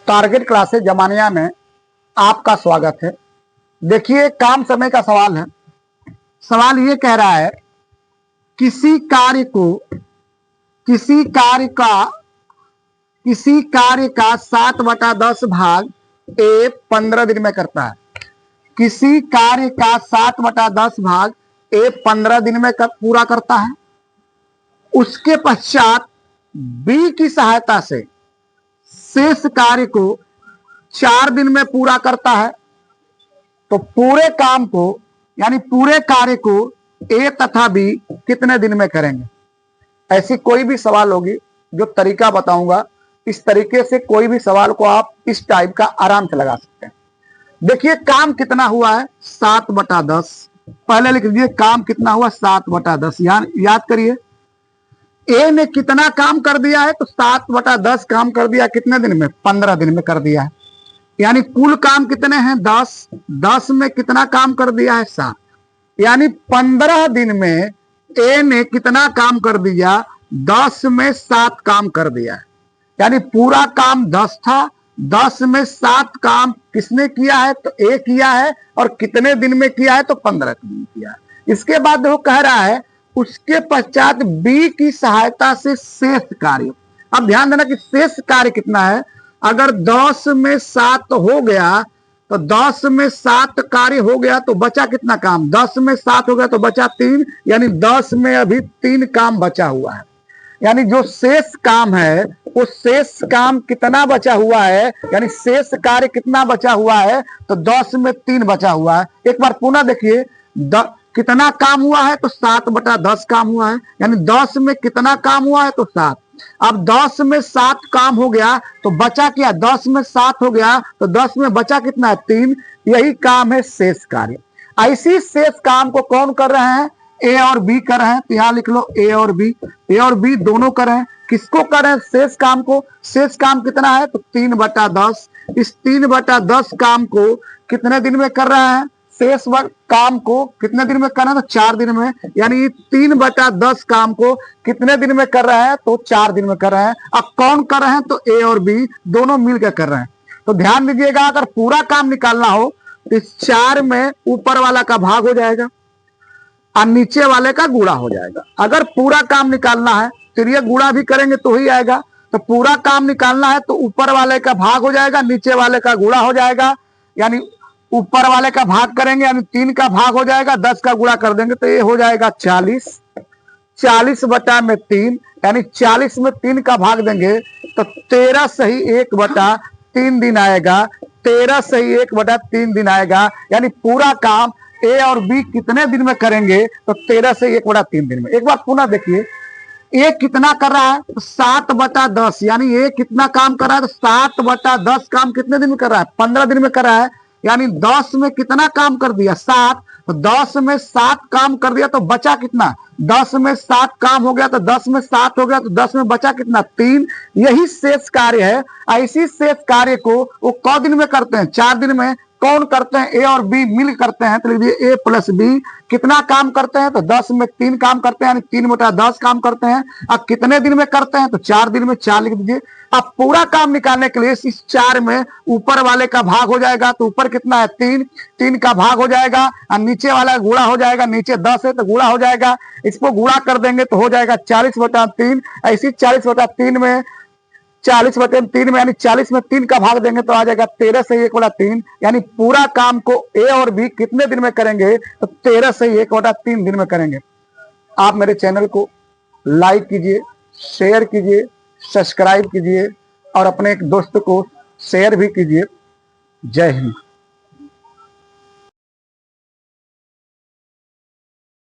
Target classes Zamania में आपका स्वागत है। देखिए, काम समय का सवाल है। सवाल ये कह रहा है किसी कार्य का 7/10 भाग ए 15 दिन में करता है। किसी कार्य का 7/10 भाग ए 15 दिन में पूरा करता है। उसके पश्चात बी की सहायता से शेष कार्य को 4 दिन में पूरा करता है। तो पूरे काम को यानी पूरे कार्य को ए तथा बी कितने दिन में करेंगे? ऐसी कोई भी सवाल होगी, जो तरीका बताऊंगा इस तरीके से कोई भी सवाल को आप इस टाइप का आराम से लगा सकते हैं। देखिए, काम कितना हुआ है 7/10। पहले लिख दीजिए काम कितना हुआ 7/10। याद करिए, ए ने कितना काम कर दिया है तो 7/10 काम कर दिया। कितने दिन में? 15 दिन में कर दिया है। यानी कुल काम कितने हैं? 10। 10 में कितना काम कर दिया है? 7। यानी 15 दिन में ए ने कितना काम कर दिया? 10 में 7 काम कर दिया है। यानी पूरा काम 10 था, 10 में 7 काम किसने किया है? तो ए किया है। और कितने दिन में किया है? तो 15 दिन में किया है। इसके बाद वो कह रहा है उसके पश्चात बी की सहायता से शेष कार्य। अब ध्यान देना कि शेष कार्य कितना है। अगर 10 में 7 हो गया तो 10 में 7 कार्य हो गया तो बचा कितना काम? 10 में 7 हो गया तो बचा 3। यानी 10 में अभी 3 काम बचा हुआ है। यानी जो शेष काम है वो शेष काम कितना बचा हुआ है, यानी शेष कार्य कितना बचा हुआ है? तो 10 में 3 बचा हुआ है। एक बार पुनः देखिए, कितना काम हुआ है? तो 7/10 काम हुआ है। यानी 10 में कितना काम हुआ है? तो 7। अब 10 में 7 काम हो गया तो बचा क्या? 10 में 7 हो गया तो 10 में बचा कितना है? 3। यही काम है शेष कार्य। ऐसी शेष काम को कौन कर रहे हैं? ए और बी कर रहे हैं। तो यहां लिख लो ए और बी। ए और बी दोनों कर रहे हैं। किसको कर रहे हैं? शेष काम को। शेष काम कितना है? तो 3/10। इस 3/10 काम को कितने दिन में कर रहे हैं? शेष काम को कितने दिन में करना है? तो 4 दिन में। यानी 3/10 काम को कितने दिन में कर रहे हैं? तो 4 दिन में कर रहे हैं। अब कौन कर रहे हैं? तो ए और बी दोनों मिलकर कर रहे हैं। तो ध्यान दीजिएगा, अगर पूरा काम निकालना हो तो इस 4 में ऊपर वाला का भाग हो जाएगा और नीचे वाले का गुणा हो जाएगा। अगर पूरा काम निकालना है तो ये गुणा भी करेंगे तो ही आएगा। तो पूरा काम निकालना है तो ऊपर वाले का भाग हो जाएगा, नीचे वाले का गुणा हो जाएगा। यानी ऊपर वाले का भाग करेंगे यानी 3 का भाग हो जाएगा, 10 का गुणा कर देंगे तो ये हो जाएगा 40। 40/3 यानी 40 में 3 का भाग देंगे तो 13 सही 1/3 दिन आएगा। 13 सही 1/3 दिन आएगा। यानी पूरा काम ए और बी कितने दिन में करेंगे? तो 13 से 1/3 दिन में। एक बार पुनः देखिए, ए कितना कर रहा है? तो 7/10। यानी ए कितना काम कर रहा है? तो 7/10 काम कितने दिन में कर रहा है? 15 दिन में कर रहा है। यानी 10 में कितना काम कर दिया? 7। तो 10 में 7 काम कर दिया तो बचा कितना? 10 में 7 काम हो गया तो 10 में 7 हो गया तो 10 में बचा कितना? 3। यही शेष कार्य है। ऐसी शेष कार्य को वो कौ दिन में करते हैं? 4 दिन में। कौन करते हैं? ए और बी मिल करते हैं। तो लिखिए ए प्लस बी कितना काम करते हैं? तो 10 में 3 काम करते हैं। यानी 3/10 काम करते हैं। अब कितने दिन में करते हैं? तो 4 दिन में। 4 लिख दीजिए। अब पूरा काम निकालने के लिए इस 4 में ऊपर वाले का भाग हो जाएगा। तो ऊपर कितना है? 3। 3 का भाग हो जाएगा और नीचे वाला गुणा हो जाएगा। नीचे 10 है तो गुणा हो जाएगा। इसको गुणा कर देंगे तो हो जाएगा 40/3। ऐसी 40/3 में 40/3 में यानी 40 में 3 का भाग देंगे तो आ जाएगा 13 से 1/3। यानी पूरा काम को ए और बी कितने दिन में करेंगे? तो 13 से 1/3 दिन में करेंगे। आप मेरे चैनल को लाइक कीजिए, शेयर कीजिए, सब्सक्राइब कीजिए और अपने एक दोस्त को शेयर भी कीजिए। जय हिंद।